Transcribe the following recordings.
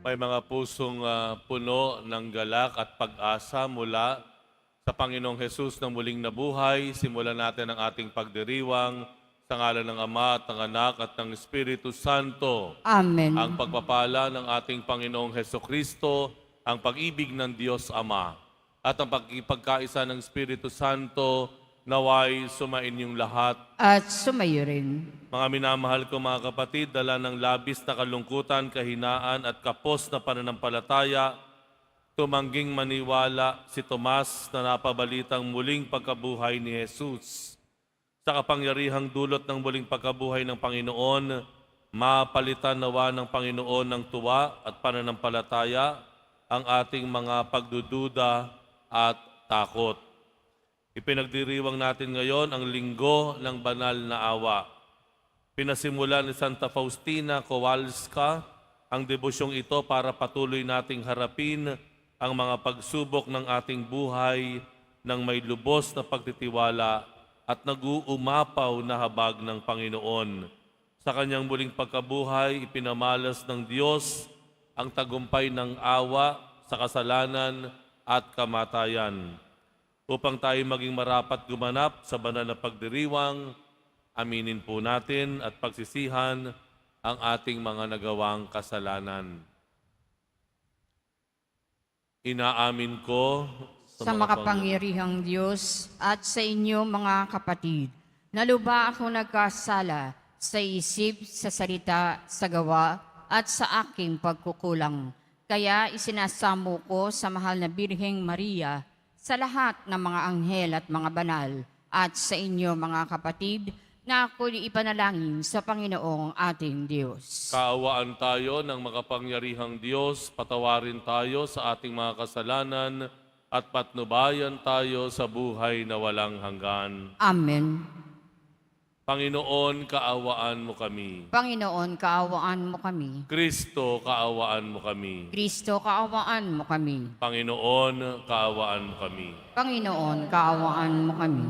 May mga pusong puno ng galak at pag-asa mula sa Panginoong Hesus na muling nabuhay. Simulan natin ang ating pagdiriwang sa ngalan ng Ama at ng Anak at ng Espiritu Santo. Amen. Ang pagpapala ng ating Panginoong Hesukristo, ang pag-ibig ng Diyos Ama, at ang pagkikaisa ng Espiritu Santo, naway sumain yung lahat. At sumayo rin. Mga minamahal ko mga kapatid, dala ng labis na kalungkutan, kahinaan at kapos na pananampalataya, tumangging maniwala si Tomas na napabalitang muling pagkabuhay ni Jesus. Sa kapangyarihang dulot ng muling pagkabuhay ng Panginoon, mapalitan nawa ng Panginoon ng tuwa at pananampalataya ang ating mga pagdududa at takot. Ipinagdiriwang natin ngayon ang linggo ng banal na awa. Pinasimula ni Santa Faustina Kowalska ang debusyong ito para patuloy nating harapin ang mga pagsubok ng ating buhay ng may lubos na pagtitiwala at nag-uumapaw na habag ng Panginoon. Sa kanyang muling pagkabuhay, ipinamalas ng Diyos ang tagumpay ng awa sa kasalanan at kamatayan. Upang tayo maging marapat gumanap sa banal na pagdiriwang, aminin po natin at pagsisihan ang ating mga nagawang kasalanan. Inaamin ko Sa makapangyarihang Diyos at sa inyo mga kapatid, na luba ako nagkasala sa isip, sa salita, sa gawa, at sa aking pagkukulang. Kaya isinasamo ko sa mahal na Birheng Maria, sa lahat ng mga anghel at mga banal, at sa inyo mga kapatid, na ako'y ipanalangin sa Panginoong ating Diyos. Kaawaan tayo ng makapangyarihang Diyos, patawarin tayo sa ating mga kasalanan, at patnubayan tayo sa buhay na walang hanggan. Amen. Panginoon, kaawaan mo kami. Panginoon, kaawaan mo kami. Kristo, kaawaan mo kami. Kristo, kaawaan mo kami. Panginoon, kaawaan mo kami. Panginoon, kaawaan mo kami.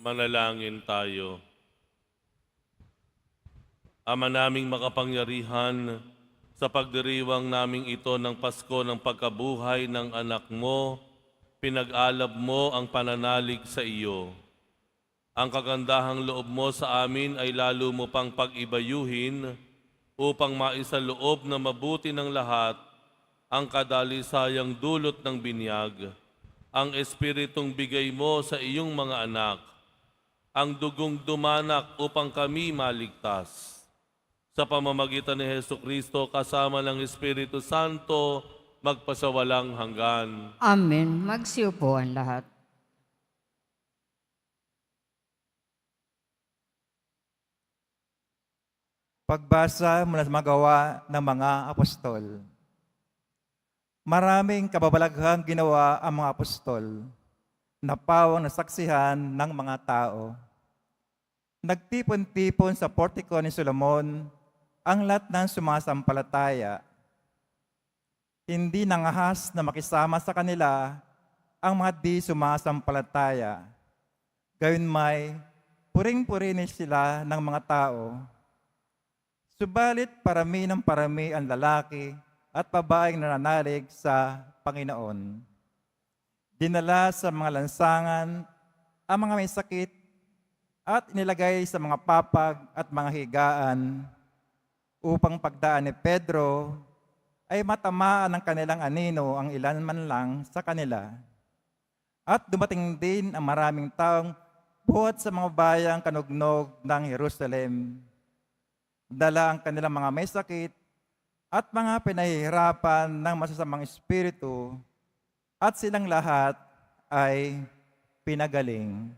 Manalangin tayo. Ama naming makapangyarihan, sa pagdiriwang naming ito ng Pasko ng pagkabuhay ng anak mo, pinag-alab mo ang pananalig sa iyo. Ang kagandahang loob mo sa amin ay lalo mo pang pag-ibayuhin upang maisaloob na mabuti ng lahat ang kadalisayang dulot ng binyag, ang espiritong bigay mo sa iyong mga anak, ang dugong dumanak upang kami maligtas. Sa pamamagitan ni Hesukristo kasama ng Espiritu Santo, magpasawalang hanggan. Amen. Magsiupo ang lahat. Pagbasa mula sa mga gawa ng mga apostol. Maraming kababalaghang ginawa ang mga apostol na pawang nasaksihan ng mga tao. Nagtipon-tipon sa portiko ni Solomon ang lahat ng sumasampalataya. Hindi nangahas na makisama sa kanila ang mga di sumasampalataya. Gayunmay, puring-purihin sila ng mga tao. Subalit parami ng parami ang lalaki at babaeng nananalig sa Panginoon. Dinala sa mga lansangan ang mga may sakit at inilagay sa mga papag at mga higaan upang pagdaan ni Pedro ay matamaan ng kanilang anino ang ilan man lang sa kanila. At dumating din ang maraming taong buhat sa mga bayang kanugnog ng Jerusalem. Dala ang kanilang mga may sakit at mga pinahihirapan ng masasamang espiritu at silang lahat ay pinagaling.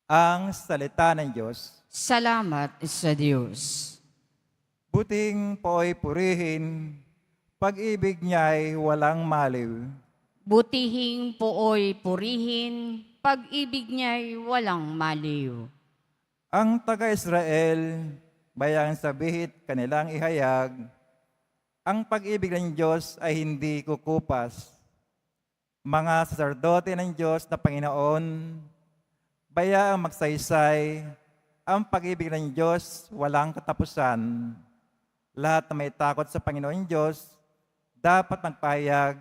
Ang salita ng Diyos. Salamat sa Diyos. Buting po'y purihin, pag-ibig niya'y walang maliw. Butihing pooy purihin, pag-ibig niya'y walang maliw. Ang taga-Israel, bayang sa bihit kanilang ihayag, ang pag-ibig ng Diyos ay hindi kukupas. Mga saserdote ng Diyos na Panginoon, bayaang magsaysay, ang pag-ibig ng Diyos walang katapusan. Lahat na may takot sa Panginoon Diyos, dapat magpahayag,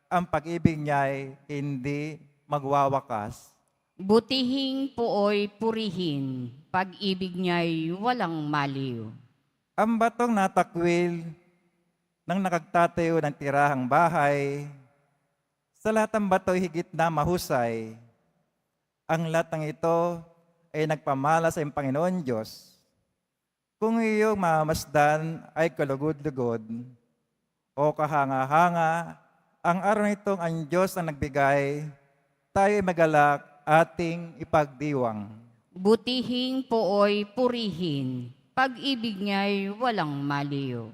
ang pag-ibig niya'y hindi magwawakas. Butihing pooy purihin, pag-ibig niya'y walang maliw. Ang batong natakwil ng nakagtatayo ng tirahang bahay, sa lahat ng bato'y higit na mahusay. Ang lahat ng ito ay nagpamala sa iyong Panginoon Diyos. Kung iyong mamasdan ay kalugod-lugod o kahanga-hanga, ang araw nitong ang Diyos ang nagbigay, tayo ay magalak ating ipagdiwang. Butihing pooy purihin, pag-ibig niya'y walang maliw.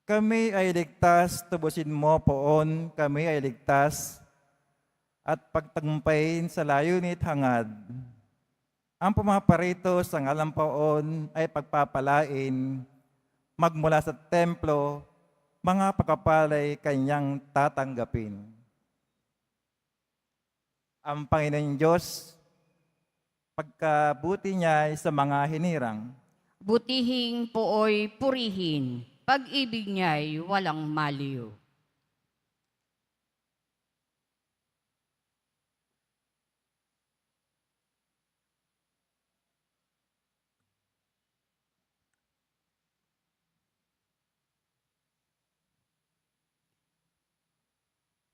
Kami ay ligtas, tubusin mo poon, kami ay ligtas, at pagtagumpayin sa layunit hangad. Ang pumaparito sa ngalang poon ay pagpapalain, magmula sa templo, mga pagkapalay kanyang tatanggapin. Ang Panginoon Diyos, pagkabuti niya ay sa mga hinirang. Butihing pooy purihin, pag-ibig niya'y walang maliw.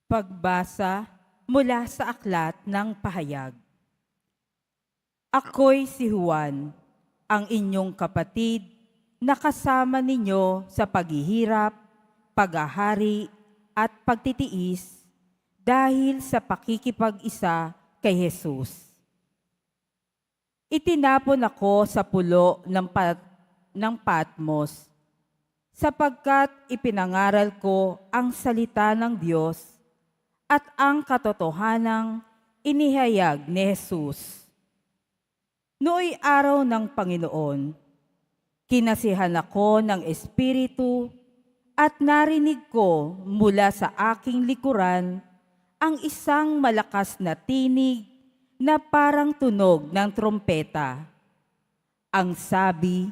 Pagbasa mula sa aklat ng pahayag. Ako'y si Juan, ang inyong kapatid, na kasama ninyo sa paghihirap, paghahari at pagtitiis dahil sa pakikipag-isa kay Jesus. Itinapon ako sa pulo ng Patmos sapagkat ipinangaral ko ang salita ng Diyos at ang katotohanang inihayag ni Jesus. Nooy araw ng Panginoon, kinasihan ako ng Espiritu at narinig ko mula sa aking likuran ang isang malakas na tinig na parang tunog ng trompeta. Ang sabi,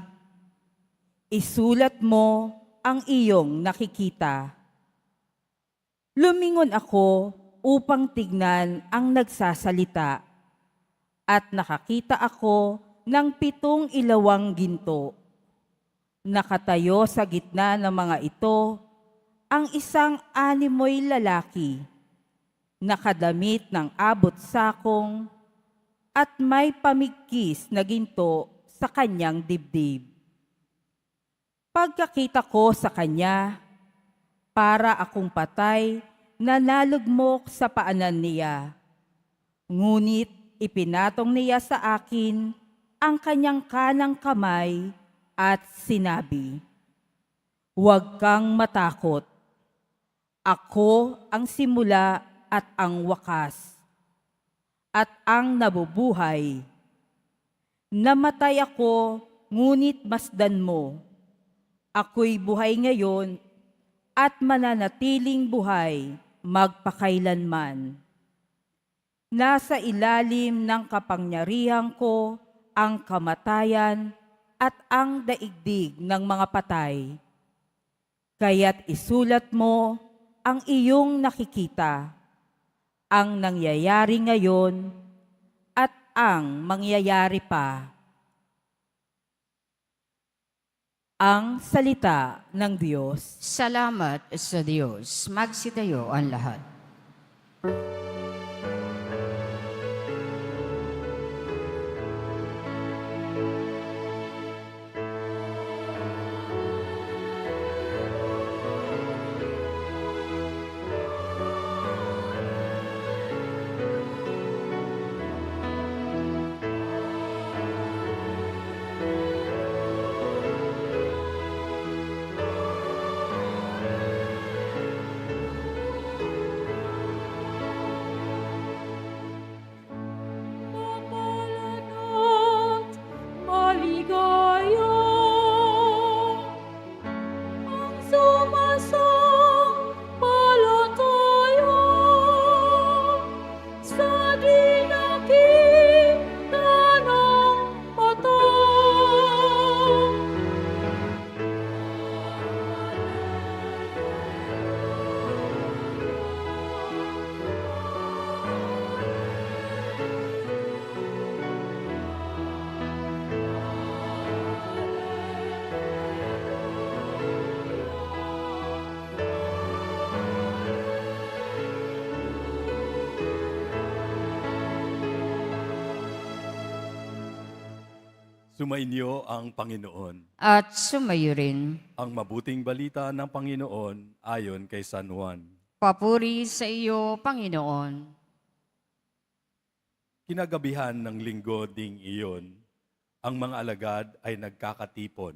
"Isulat mo ang iyong nakikita." Lumingon ako upang tignan ang nagsasalita at nakakita ako ng 7 ilawang ginto. Nakatayo sa gitna ng mga ito ang isang animoy lalaki, nakadamit ng abot sakong at may pamigkis na ginto sa kanyang dibdib. Pagkakita ko sa kanya, para akong patay na nalugmok sa paanan niya. Ngunit ipinatong niya sa akin ang kanyang kanang kamay at sinabi, "Huwag kang matakot. Ako ang simula at ang wakas, at ang nabubuhay. Namatay ako, ngunit masdan mo. Ako'y buhay ngayon at mananatiling buhay magpakailanman. Nasa ilalim ng kapangyarihan ko ang kamatayan at ang daigdig ng mga patay. Kaya't isulat mo ang iyong nakikita, ang nangyayari ngayon at ang mangyayari pa." Ang salita ng Diyos. Salamat sa Diyos. Magsitayo ang lahat. Sumainyo ang Panginoon. At sumayo rin. Ang mabuting balita ng Panginoon ayon kay San Juan. Papuri sa iyo, Panginoon. Kinagabihan ng linggo ding iyon, ang mga alagad ay nagkakatipon.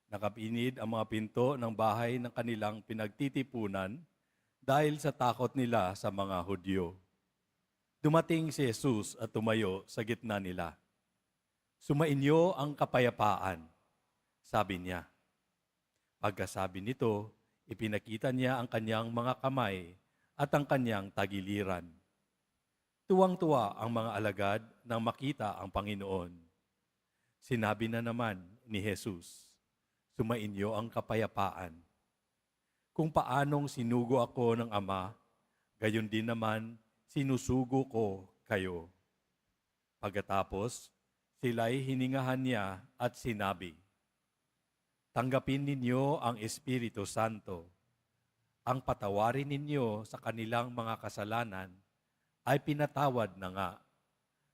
Nakapinid ang mga pinto ng bahay ng kanilang pinagtitipunan dahil sa takot nila sa mga Hudyo. Dumating si Jesus at tumayo sa gitna nila. "Sumainyo ang kapayapaan," sabi niya. Pagkasabi nito, ipinakita niya ang kanyang mga kamay at ang kanyang tagiliran. Tuwang-tuwa ang mga alagad nang makita ang Panginoon. Sinabi na naman ni Jesus, "Sumainyo ang kapayapaan. Kung paanong sinugo ako ng Ama, gayon din naman sinusugo ko kayo." Pagkatapos, sila'y hiningahan niya at sinabi, "Tanggapin ninyo ang Espiritu Santo. Ang patawarin ninyo sa kanilang mga kasalanan ay pinatawad na nga.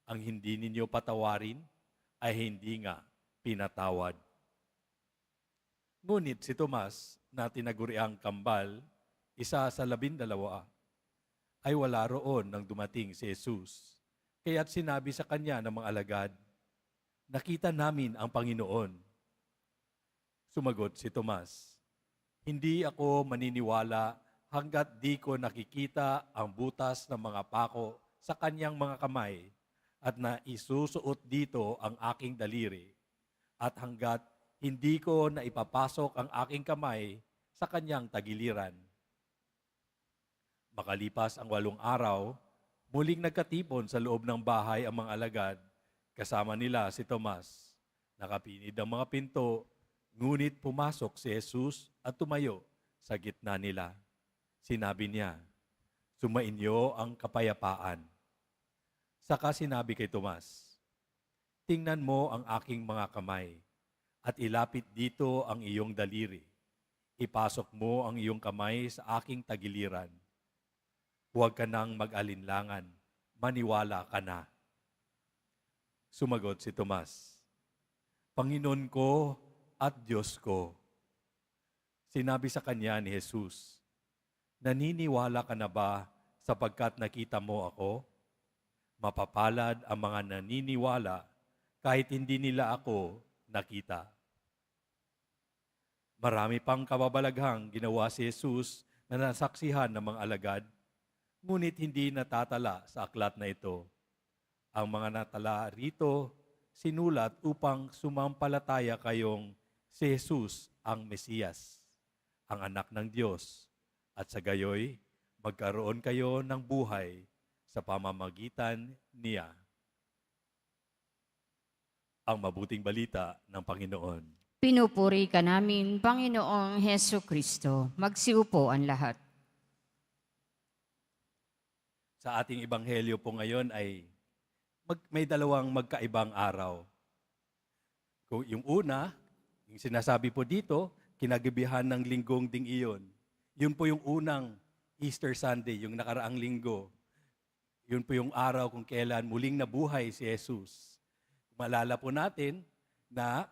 Ang hindi ninyo patawarin ay hindi nga pinatawad." Ngunit si Tomas, na tinaguriang Kambal, isa sa 12, ay wala roon nang dumating si Jesus. Kaya't sinabi sa kanya ng mga alagad, "Nakita namin ang Panginoon." Sumagot si Tomas, "Hindi ako maniniwala hanggat di ko nakikita ang butas ng mga pako sa kanyang mga kamay at na isusuot dito ang aking daliri at hanggat hindi ko na ipapasok ang aking kamay sa kanyang tagiliran." Makalipas ang 8 araw, muling nagkatipon sa loob ng bahay ang mga alagad, kasama nila si Tomas. Nakapinid ang mga pinto, ngunit pumasok si Jesus at tumayo sa gitna nila. Sinabi niya, "Sumainyo ang kapayapaan." Saka sinabi kay Tomas, "Tingnan mo ang aking mga kamay at ilapit dito ang iyong daliri. Ipasok mo ang iyong kamay sa aking tagiliran. Huwag ka nang mag-alinlangan, maniwala ka na." Sumagot si Tomas, "Panginoon ko at Diyos ko." Sinabi sa kanya ni Jesus, "Naniniwala ka na ba sapagkat nakita mo ako? Mapapalad ang mga naniniwala kahit hindi nila ako nakita." Marami pang kababalaghang ginawa si Jesus na nasaksihan ng mga alagad, ngunit hindi natatala sa aklat na ito. Ang mga natala rito, sinulat upang sumampalataya kayong si Jesus ang Mesiyas, ang anak ng Diyos, at sa gayoy, magkaroon kayo ng buhay sa pamamagitan niya. Ang mabuting balita ng Panginoon. Pinupuri ka namin, Panginoong Heso Kristo. Magsiupo ang lahat. Sa ating ebanghelyo po ngayon ay may dalawang magkaibang araw. Yung una, yung sinasabi po dito, kinagabihan ng linggong ding iyon. Yun po yung unang Easter Sunday, yung nakaraang linggo. Yun po yung araw kung kailan muling nabuhay si Jesus. Maalala po natin na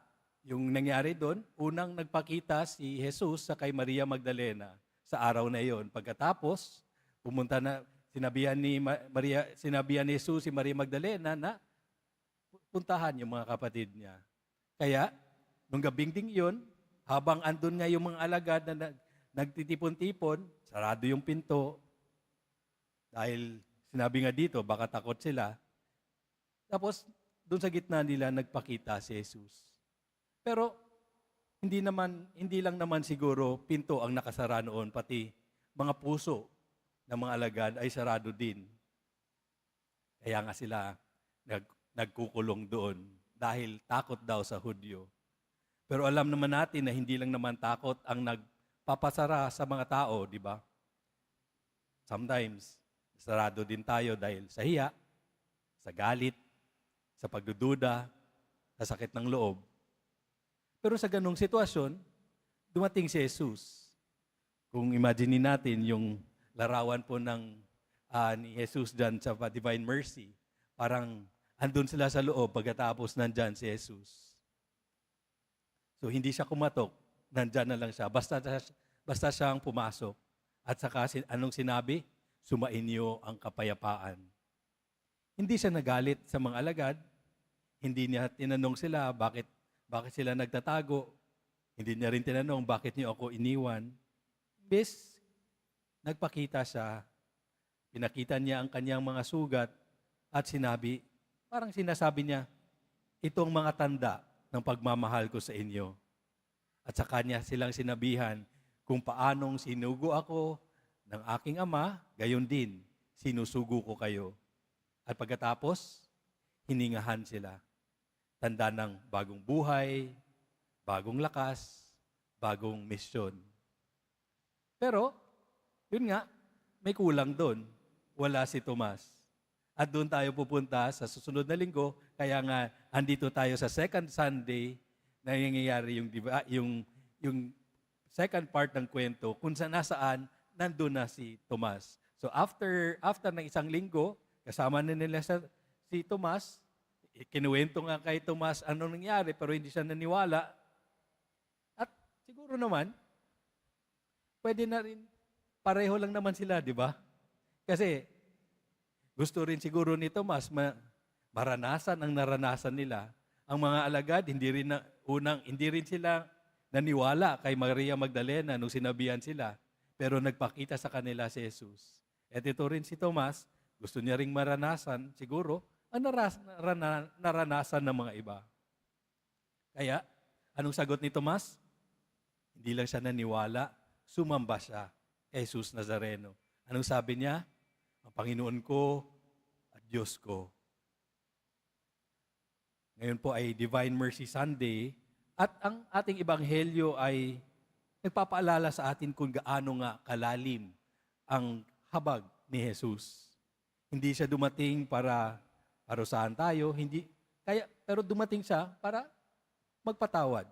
yung nangyari doon, unang nagpakita si Jesus sa kay Maria Magdalena sa araw na iyon. Pagkatapos, sinabihan ni Jesus si Maria Magdalena na puntahan yung mga kapatid niya. Kaya, nung gabing ding yun, habang andun nga yung mga alagad na nagtitipon-tipon, sarado yung pinto. Dahil sinabi nga dito, baka takot sila. Tapos, doon sa gitna nila, nagpakita si Jesus. Pero, hindi lang naman siguro pinto ang nakasara noon, pati mga puso ng mga alagad ay sarado din. Kaya nga sila nagkukulong doon dahil takot daw sa Hudyo. Pero alam naman natin na hindi lang naman takot ang nagpapasara sa mga tao, di ba? Sometimes, sarado din tayo dahil sa hiya, sa galit, sa pagdududa, sa sakit ng loob. Pero sa ganung sitwasyon, dumating si Jesus. Kung imagine natin yung larawan po ni Jesus dyan sa Divine Mercy, parang andun sila sa loob pagkatapos nandyan si Jesus. So hindi siya kumatok, nandyan na lang siya. Basta siyang pumasok. At saka anong sinabi? Sumainyo ang kapayapaan. Hindi siya nagalit sa mga alagad. Hindi niya tinanong sila bakit sila nagtatago. Hindi niya rin tinanong bakit niyo ako iniwan. Bis, nagpakita siya. Pinakita niya ang kanyang mga sugat at parang sinasabi niya, itong mga tanda ng pagmamahal ko sa inyo. At sa kanya silang sinabihan kung paanong sinugo ako ng aking ama, gayon din, sinusugo ko kayo. At pagkatapos, hiningahan sila. Tanda ng bagong buhay, bagong lakas, bagong misyon. Pero, yun nga, may kulang doon. Wala si Tomas. At doon tayo pupunta sa susunod na linggo, kaya nga andito tayo sa second Sunday na nangyayari yung second part ng kwento kung nasaan nandun na si Tomas. So after ng isang linggo, kasama na nila si Tomas, kinuwento nga kay Tomas ano nangyari pero hindi siya naniwala. At siguro naman, pwede na rin, pareho lang naman sila, di ba? Kasi gusto rin siguro ni Tomas maranasan ang naranasan nila. Ang mga alagad, hindi rin sila naniwala kay Maria Magdalena nung sinabihan sila. Pero nagpakita sa kanila si Jesus. At ito rin si Tomas, gusto niya ring maranasan, siguro, ang naranasan ng mga iba. Kaya, anong sagot ni Tomas? Hindi lang siya naniwala, sumamba siya kay Jesus Nazareno. Anong sabi niya? Ang Panginoon ko at Diyos ko. Ngayon po ay Divine Mercy Sunday at ang ating ebanghelyo ay nagpapaalala sa atin kung gaano nga kalalim ang habag ni Jesus. Hindi siya dumating para parusahan tayo, pero dumating siya para magpatawad.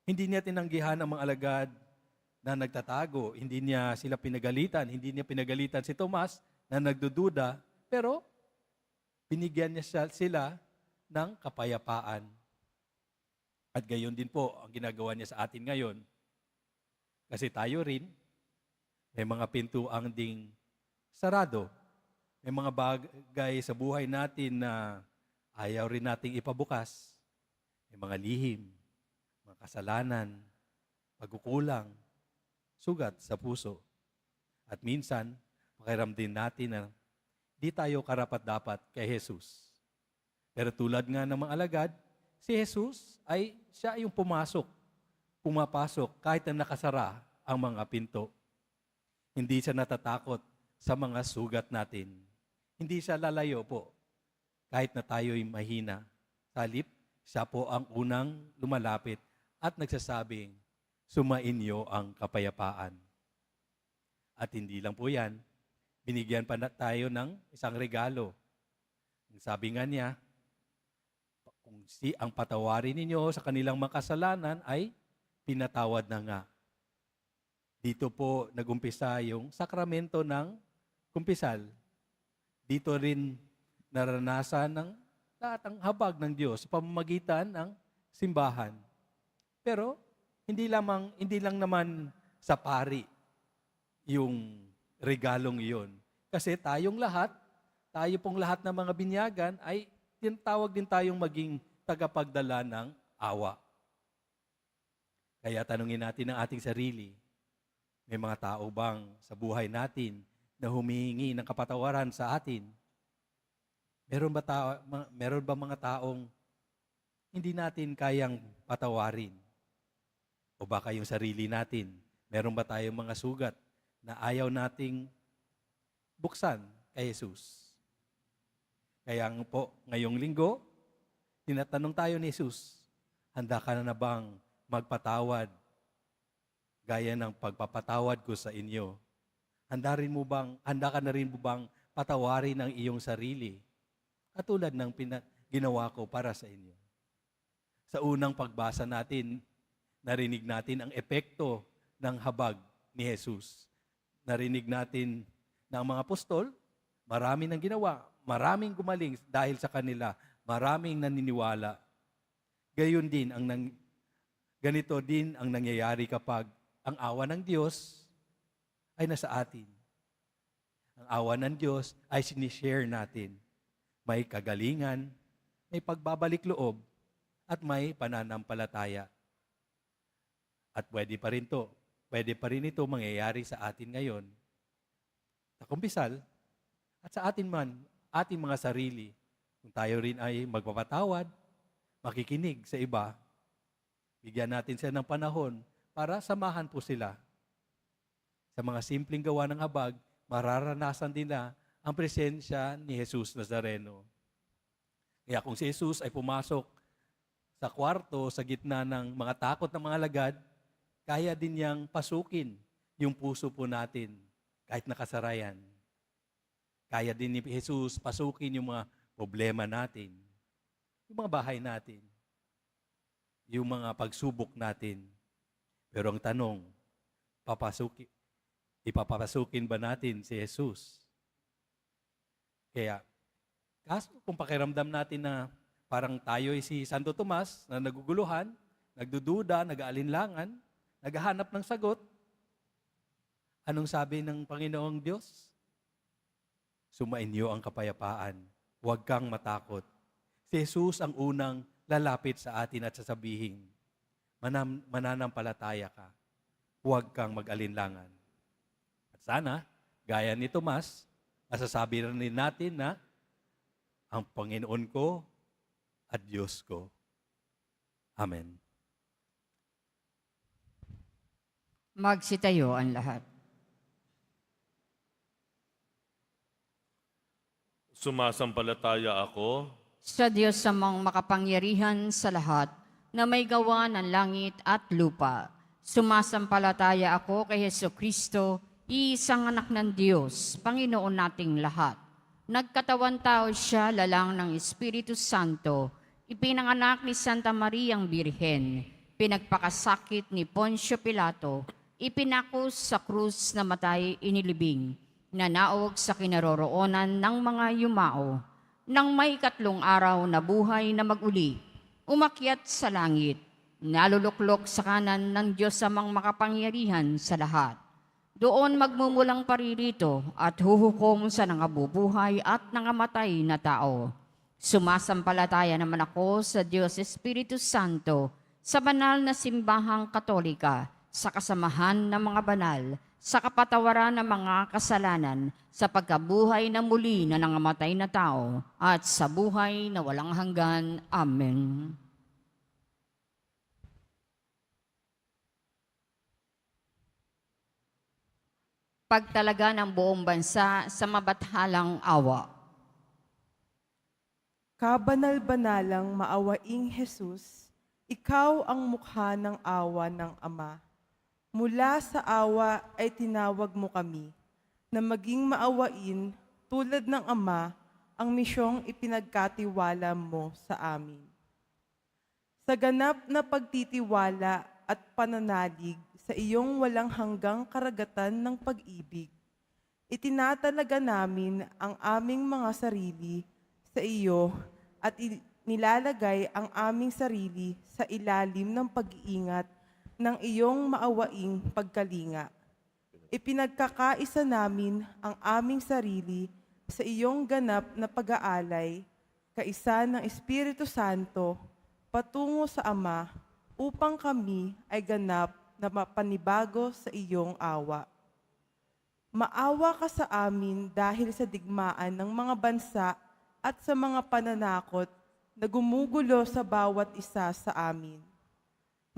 Hindi niya tinanggihan ang mga alagad na nagtatago, hindi niya sila pinagalitan, hindi niya pinagalitan si Tomas na nagdududa, pero binigyan niya sila ng kapayapaan. At gayon din po ang ginagawa niya sa atin ngayon. Kasi tayo rin, may mga pintuang ding sarado. May mga bagay sa buhay natin na ayaw rin nating ipabukas. May mga lihim, mga kasalanan, pagkukulang, sugat sa puso. At minsan, pakiramdam natin na di tayo karapat-dapat kay Jesus. Pero tulad nga ng mga alagad, si Jesus ay siya yung pumapasok kahit na nakasara ang mga pinto. Hindi siya natatakot sa mga sugat natin. Hindi siya lalayo po kahit na tayo'y mahina. Sa halip, siya po ang unang lumalapit at nagsasabing, sumainyo ang kapayapaan. At hindi lang po yan, binigyan pa tayo ng isang regalo. Ang sabi nga niya, kung ang patawarin ninyo sa kanilang makasalanan ay pinatawad na nga. Dito po nagumpisa yung sakramento ng kumpisal. Dito rin naranasan ng lahat ang habag ng Diyos sa pamamagitan ng simbahan. Pero hindi lang naman sa pari yung regalong iyon. Kasi tayo pong lahat ng mga binyagan ay tinatawag din tayong maging tagapagdala ng awa. Kaya tanungin natin ang ating sarili, may mga tao bang sa buhay natin na humihingi ng kapatawaran sa atin? Meron ba mga taong hindi natin kayang patawarin? O baka yung sarili natin, meron ba tayong mga sugat na ayaw nating buksan kay Jesus? Kaya po, ngayong linggo, tinatanong tayo ni Jesus, handa ka na bang magpatawad gaya ng pagpapatawad ko sa inyo? Handa ka na rin mo bang patawarin ang iyong sarili? Katulad ng ginawa ko para sa inyo. Sa unang pagbasa natin, narinig natin ang epekto ng habag ni Jesus. Narinig natin na ang mga apostol, marami nang ginawa, maraming gumaling dahil sa kanila, maraming naniniwala. Ganito din ang nangyayari kapag ang awa ng Diyos ay nasa atin. Ang awa ng Diyos ay sinishare natin. May kagalingan, may pagbabalik loob, at may pananampalataya. At pwede pa rin ito mangyayari sa atin ngayon. Sa kumpisal, at sa ating mga sarili, kung tayo rin ay magpapatawad, makikinig sa iba, bigyan natin sila ng panahon para samahan po sila. Sa mga simpleng gawa ng habag, mararanasan nila ang presensya ni Jesus Nazareno. Kaya kung si Jesus ay pumasok sa kwarto, sa gitna ng mga takot ng mga alagad, kaya din niyang pasukin yung puso po natin kahit nakasara yan. Kaya din ni Jesus pasukin yung mga problema natin, yung mga bahay natin, yung mga pagsubok natin. Pero ang tanong, ipapapasukin ba natin si Jesus? Kaya, kung pakiramdam natin na parang tayo ay si Santo Tomas na naguguluhan, nagdududa, nag-aalinlangan, naghahanap ng sagot, anong sabi ng Panginoong Diyos? Sumainyo ang kapayapaan. Huwag kang matakot. Si Jesus ang unang lalapit sa atin at sasabihin, mananampalataya ka. Huwag kang mag-alinlangan. At sana, gaya ni Tomas, nasasabi rin natin na ang Panginoon ko at Diyos ko. Amen. Magsitayo ang lahat. Sumasampalataya ako sa Diyos amang makapangyarihan sa lahat, na may gawa ng langit at lupa. Sumasampalataya ako kay Jesucristo, iisang anak ng Diyos, Panginoon nating lahat. Nagkatawan tao siya lalang ng Espiritu Santo, ipinanganak ni Santa Mariang Birhen, pinagpakasakit ni Poncio Pilato, ipinako sa krus na matay inilibing, nanaog sa kinaroroonan ng mga yumao, nang may ikatlong araw na buhay na maguli, umakyat sa langit, naluluklok sa kanan ng Diyos amang makapangyarihan sa lahat. Doon magmumulang paririto at huhukom sa nangabubuhay at nangamatay na tao. Sumasampalataya naman ako sa Diyos Espiritu Santo, sa banal na simbahang katolika, sa kasamahan ng mga banal, sa kapatawaran ng mga kasalanan, sa pagkabuhay na muli na nangamatay na tao, at sa buhay na walang hanggan. Amen. Pagtalaga ng buong bansa sa mabathalang awa. Kabanal-banalang maawaing Jesus, ikaw ang mukha ng awa ng Ama. Mula sa awa ay tinawag mo kami, na maging maawain tulad ng Ama ang misyong ipinagkatiwala mo sa amin. Sa ganap na pagtitiwala at pananalig sa iyong walang hanggang karagatan ng pag-ibig, itinatalaga namin ang aming mga sarili sa iyo at nilalagay ang aming sarili sa ilalim ng pag-iingat ng iyong maawaing pagkalinga. Ipinagkakaisa namin ang aming sarili sa iyong ganap na pag-aalay, kaisa ng Espiritu Santo, patungo sa Ama, upang kami ay ganap na mapanibago sa iyong awa. Maawa ka sa amin dahil sa digmaan ng mga bansa at sa mga pananakot na gumugulo sa bawat isa sa amin.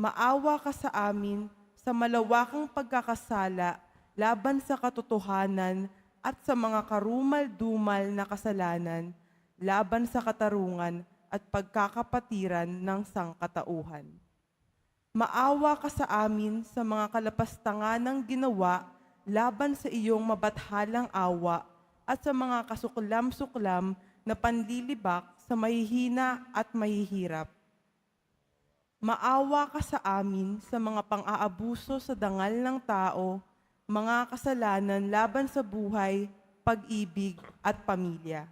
Maawa ka sa amin sa malawakang pagkakasala laban sa katotohanan at sa mga karumal-dumal na kasalanan laban sa katarungan at pagkakapatiran ng sangkatauhan. Maawa ka sa amin sa mga kalapastanganang ginawa laban sa iyong mabathalang awa at sa mga kasuklam-suklam na panlilibak sa mahihina at mahihirap. Maawa ka sa amin sa mga pang-aabuso sa dangal ng tao, mga kasalanan laban sa buhay, pag-ibig at pamilya.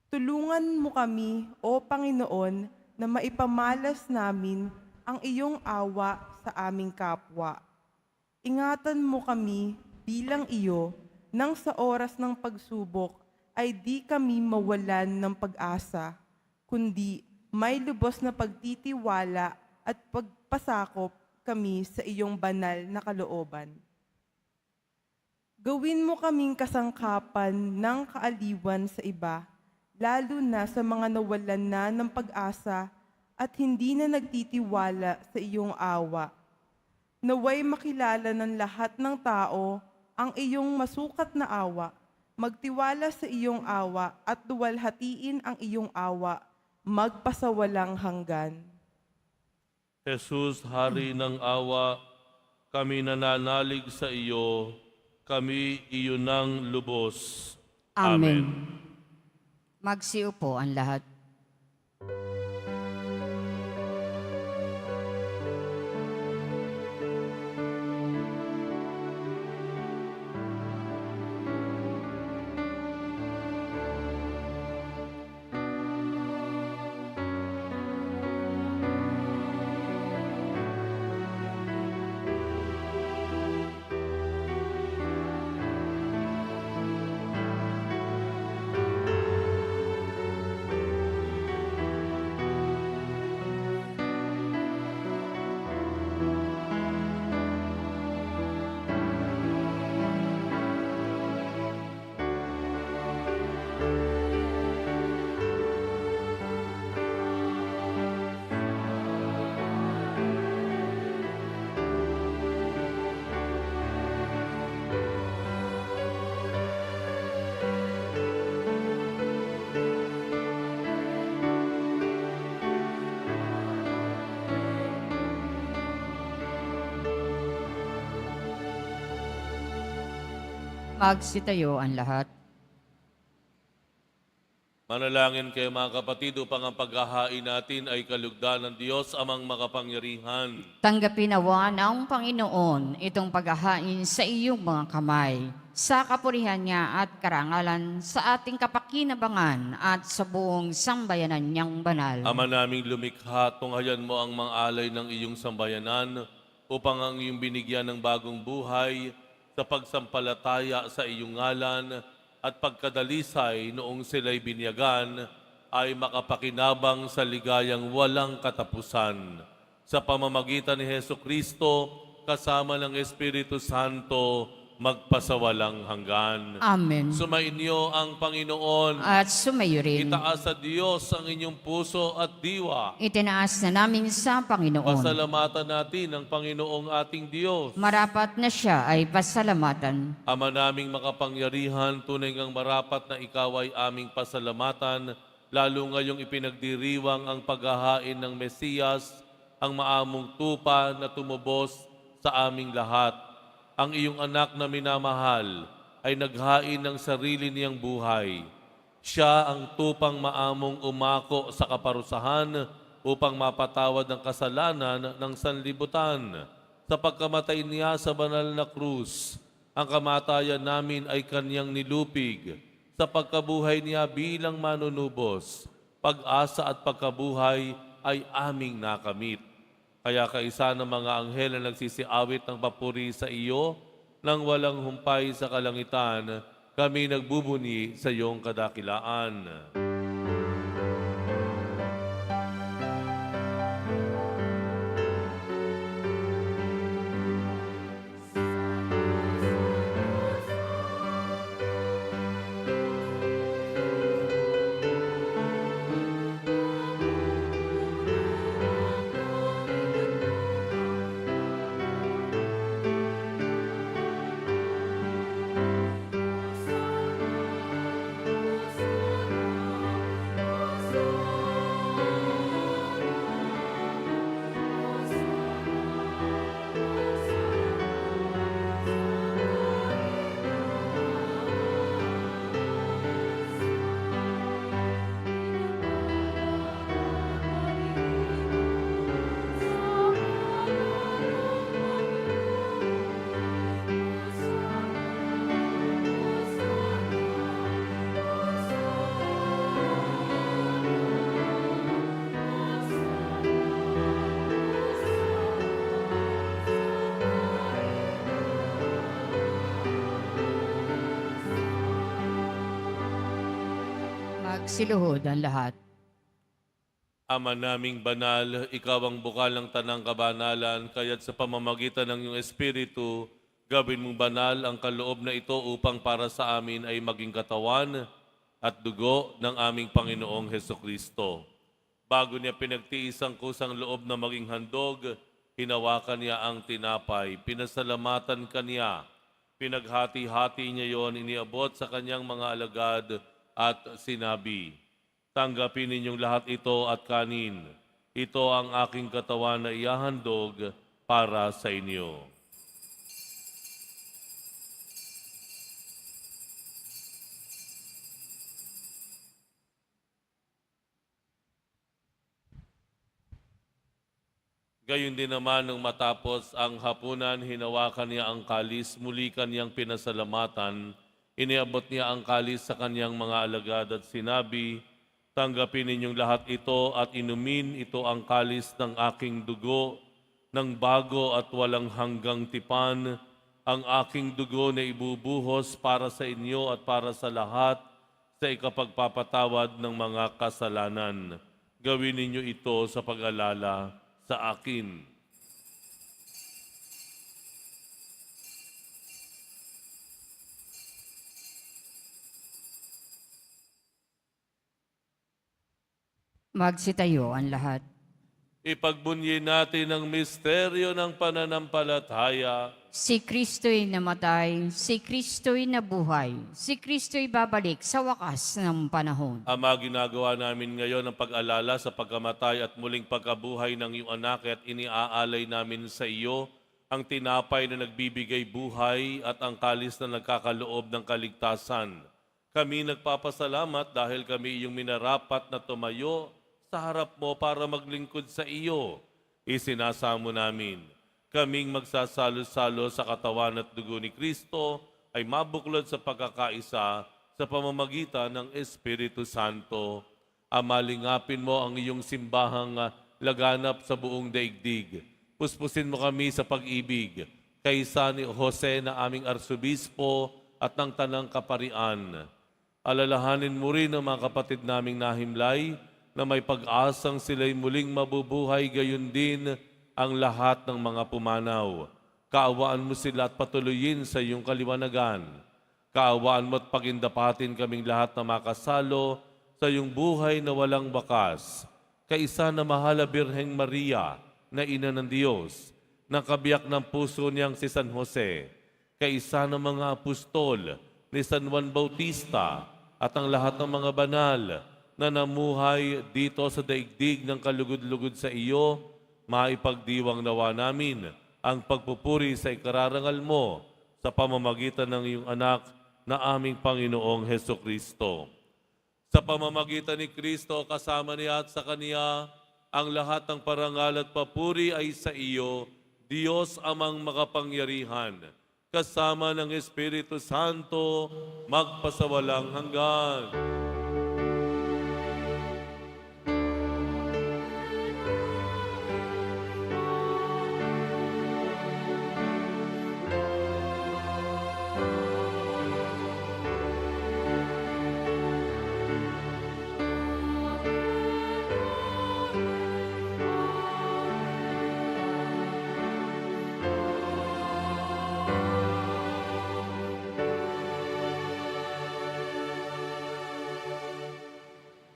Tulungan mo kami, O Panginoon, na maipamalas namin ang iyong awa sa aming kapwa. Ingatan mo kami bilang iyo nang sa oras ng pagsubok ay di kami mawalan ng pag-asa, kundi may lubos na pagtitiwala at pagpasakop kami sa iyong banal na kalooban. Gawin mo kaming kasangkapan ng kaaliwan sa iba, lalo na sa mga nawalan na ng pag-asa at hindi na nagtitiwala sa iyong awa. Naway makilala ng lahat ng tao ang iyong masukat na awa, magtiwala sa iyong awa at duwalhatiin ang iyong awa, magpasawalang hanggan. Jesus, Hari ng awa, kami nananalig sa iyo, kami iyo ng lubos. Amen. Magsiupo ang lahat. Magsitayo ang lahat. Manalangin kayo mga kapatid upang ang paghahain natin ay kalugdan ng Diyos amang makapangyarihan. Tanggapin nawa ng Panginoon itong paghahain sa iyong mga kamay, sa kapurihan niya at karangalan, sa ating kapakinabangan at sa buong sambayanan niyang banal. Ama naming lumikha, tunghayan mo ang mga alay ng iyong sambayanan upang ang iyong binigyan ng bagong buhay sa pagsampalataya sa iyong ngalan at pagkadalisay noong sila'y binyagan ay makapakinabang sa ligayang walang katapusan. Sa pamamagitan ni Hesu Kristo, kasama ng Espiritu Santo, magpasawalang hanggan. Amen. Sumainyo ang Panginoon. At sumayo rin. Itaas sa Diyos ang inyong puso at diwa. Itinaas na namin sa Panginoon. Pasalamatan natin ang Panginoong ating Diyos. Marapat na siya ay pasalamatan. Ama naming makapangyarihan, tunay ngang marapat na ikaw ay aming pasalamatan, lalo ngayong ipinagdiriwang ang paghahain ng Mesiyas, ang maamong tupa na tumubos sa aming lahat. Ang iyong anak na minamahal ay naghain ng sarili niyang buhay. Siya ang tupang maamong umako sa kaparusahan upang mapatawad ang kasalanan ng sanlibutan. Sa pagkamatay niya sa banal na krus, ang kamatayan namin ay kanyang nilupig. Sa pagkabuhay niya bilang manunubos, pag-asa at pagkabuhay ay aming nakamit. Kaya kaisa ng mga anghel na nagsisiawit ng papuri sa iyo, nang walang humpay sa kalangitan, kami nagbubuni sa iyong kadakilaan. Magsiluhod ang lahat. Ama naming banal, ikaw ang bukal ng tanang kabanalan, kaya't sa pamamagitan ng iyong Espiritu, gawin mong banal ang kaloob na ito upang para sa amin ay maging katawan at dugo ng aming Panginoong Hesukristo. Bago niya pinagtiis ang kusang loob na maging handog, hinawakan niya ang tinapay, pinasalamatan kaniya, pinaghati-hati niya yon, iniabot sa kanyang mga alagad at sinabi, tanggapin ninyong lahat ito at kanin. Ito ang aking katawan na ihahandog para sa inyo. Gayon din naman nung matapos ang hapunan, hinawakan niya ang kalis, muli kaniyang pinasalamatan, iniabot niya ang kalis sa kaniyang mga alagad at sinabi, tanggapin ninyong lahat ito at inumin, ito ang kalis ng aking dugo, ng bago at walang hanggang tipan, ang aking dugo na ibubuhos para sa inyo at para sa lahat sa ikapagpapatawad ng mga kasalanan. Gawin ninyo ito sa pag-alala sa akin. Magsitayo ang lahat. Ipagbunyi natin ang misteryo ng pananampalataya. Si Kristo'y namatay, si Kristo'y nabuhay, si Kristo'y babalik sa wakas ng panahon. Ama, ginagawa namin ngayon ang pag-alala sa pagkamatay at muling pagkabuhay ng iyong anak at iniaalay namin sa iyo ang tinapay na nagbibigay buhay at ang kalis na nagkakaloob ng kaligtasan. Kami nagpapasalamat dahil kami iyong minarapat na tumayo sa harap mo para maglingkod sa iyo. Isinasamo namin, kaming magsasalo-salo sa katawan at dugo ni Kristo ay mabuklod sa pagkakaisa sa pamamagitan ng Espiritu Santo. Amalingapin mo ang iyong simbahang laganap sa buong daigdig. Puspusin mo kami sa pag-ibig, kaysa ni Jose na aming arsobispo at ng Tanang Kaparian. Alalahanin mo rin ang mga kapatid naming nahimlay na may pag-asang sila'y muling mabubuhay, gayon din ang lahat ng mga pumanaw. Kaawaan mo sila at patuloyin sa iyong kaliwanagan. Kaawaan mo at pagindapatin kaming lahat na makasalo sa iyong buhay na walang wakas. Kaisa na mahala Birheng Maria, na ina ng Diyos, na kabiyak ng puso niyang si San Jose, kaisa ng mga apostol ni San Juan Bautista at ang lahat ng mga banal na namuhay dito sa daigdig ng kalugod-lugod sa iyo, maipagdiwang nawa namin ang pagpupuri sa ikararangal mo sa pamamagitan ng iyong anak na aming Panginoong Hesukristo. Sa pamamagitan ni Kristo, kasama niya at sa Kaniya, ang lahat ng parangal at papuri ay sa iyo, Diyos amang makapangyarihan, kasama ng Espiritu Santo, magpasawalang hanggan.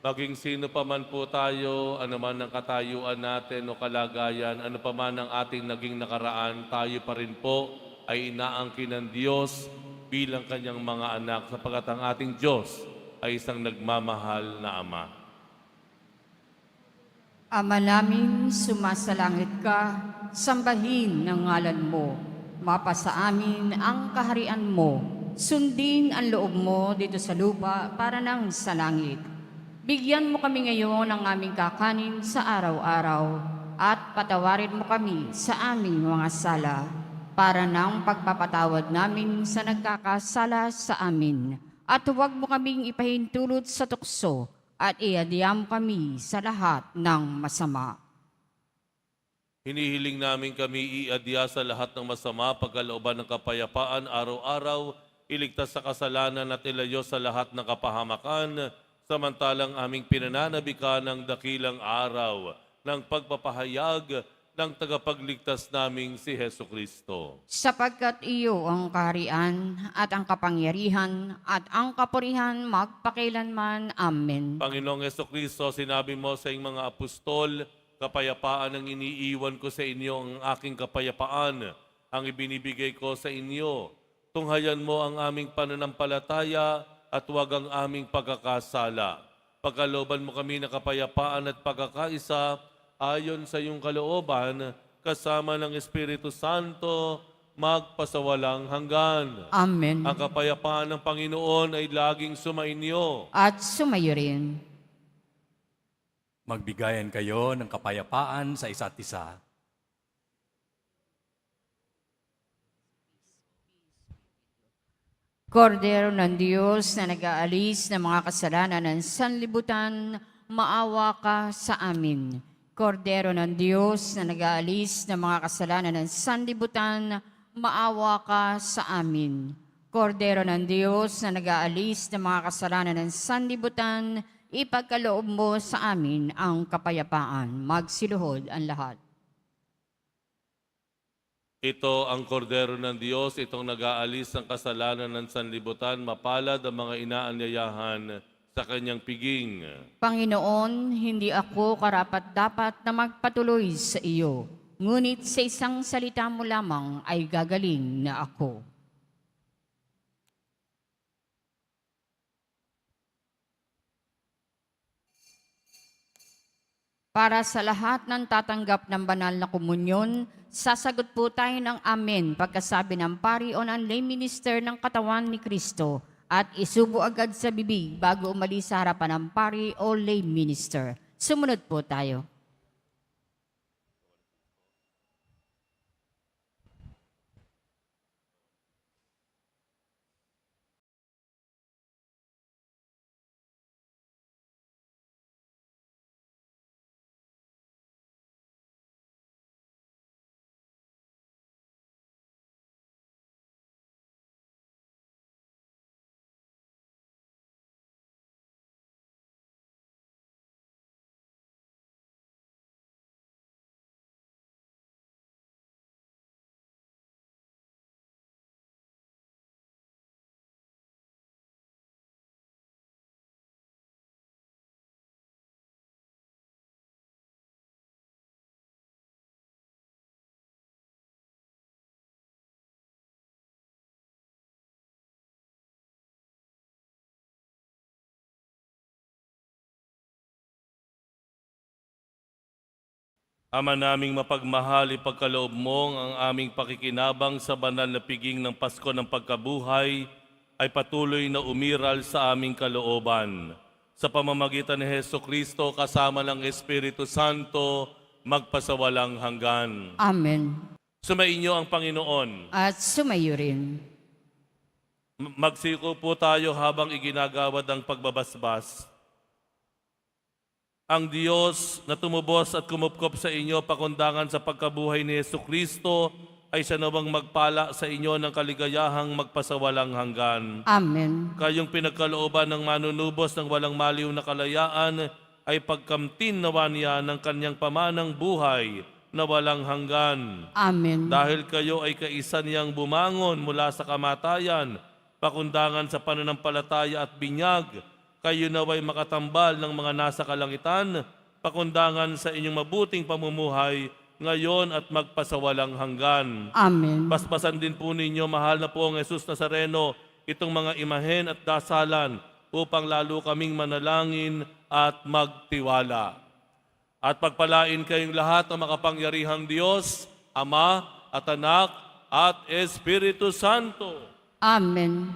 Maging sino pa man po tayo, ano man ang katayuan natin o kalagayan, ano pa man ang ating naging nakaraan, tayo pa rin po ay inaangkin ng Diyos bilang kanyang mga anak sapagkat ang ating Diyos ay isang nagmamahal na Ama. Ama namin, sumasalangit ka, sambahin ang ngalan mo. Mapasa amin ang kaharian mo. Sundin ang loob mo dito sa lupa para nang sa langit. Bigyan mo kami ngayon ng aming kakanin sa araw-araw at patawarin mo kami sa aming mga sala para nang pagpapatawad namin sa nagkakasala sa amin. At huwag mo kaming ipahintulot sa tukso at iadiyam kami sa lahat ng masama. Hinihiling namin kami iadya sa lahat ng masama, pagkalooban ng kapayapaan, araw-araw, iligtas sa kasalanan at ilayo sa lahat ng kapahamakan, samantalang aming pinananabikan ng dakilang araw ng pagpapahayag ng tagapagligtas naming si Hesukristo. Sapagkat iyo ang kaharian at ang kapangyarihan at ang kapurihan magpakailanman. Amen. Panginoong Hesukristo, sinabi mo sa iyong mga apostol, kapayapaan ang iniiwan ko sa inyo, ang aking kapayapaan ang ibinibigay ko sa inyo. Tunghayan mo ang aming pananampalataya at huwag ang aming pagkakasala. Pagkalooban mo kami ng kapayapaan at pagkakaisa ayon sa iyong kalooban, kasama ng Espiritu Santo, magpasawalang hanggan. Amen. Ang kapayapaan ng Panginoon ay laging sumainyo. At sumayo rin. Magbigayan kayo ng kapayapaan sa isa't isa. Kordero ng Diyos na nag-aalis ng mga kasalanan ng sanlibutan, maawa ka sa amin. Kordero ng Diyos na nag-aalis ng mga kasalanan ng sanlibutan, maawa ka sa amin. Kordero ng Diyos na nag-aalis ng mga kasalanan ng sanlibutan, ipagkaloob mo sa amin ang kapayapaan. Magsiluhod ang lahat. Ito ang kordero ng Diyos, itong nag-aalis ng kasalanan ng sanlibutan, mapalad ang mga inaanyayahan sa kanyang piging. Panginoon, hindi ako karapat-dapat na magpatuloy sa iyo, ngunit sa isang salita mo lamang ay gagaling na ako. Para sa lahat ng tatanggap ng banal na komunyon, sasagot po tayo ng amen pagkasabi ng pari o ng lay minister ng katawan ni Kristo at isubo agad sa bibig bago umalis sa harapan ng pari o lay minister. Sumunod po tayo. Ama naming mapagmahal, ipagkaloob mo ang aming pakikinabang sa banal na piging ng Pasko ng Pagkabuhay ay patuloy na umiral sa aming kalooban. Sa pamamagitan ni Heso Kristo kasama ng Espiritu Santo, magpasawalang hanggan. Amen. Sumainyo ang Panginoon. At sumayo rin. Magsiko po tayo habang iginagawad ang pagbabasbas. Ang Diyos na tumubos at kumupkop sa inyo pakundangan sa pagkabuhay ni Jesucristo ay siya nawang magpala sa inyo ng kaligayahang magpasawalang hanggan. Amen. Kayong pinagkalooban ng manunubos ng walang maliw na kalayaan ay pagkamtin nawa niya ng kanyang pamanang buhay na walang hanggan. Amen. Dahil kayo ay kaisa niyang bumangon mula sa kamatayan, pakundangan sa pananampalataya at binyag, kayo naway makatambal ng mga nasa kalangitan, pakundangan sa inyong mabuting pamumuhay, ngayon at magpasawalang hanggan. Amen. Paspasan din po ninyo, mahal na po ang Jesus Nazareno, itong mga imahen at dasalan upang lalo kaming manalangin at magtiwala. At pagpalain kayong lahat ng makapangyarihang Diyos, Ama at Anak at Espiritu Santo. Amen.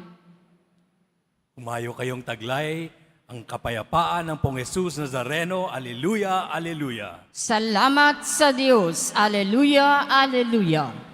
Umayo kayong taglay ang kapayapaan ng Pong Jesus Nazareno. Aleluya, aleluya. Salamat sa Diyos. Aleluya, aleluya.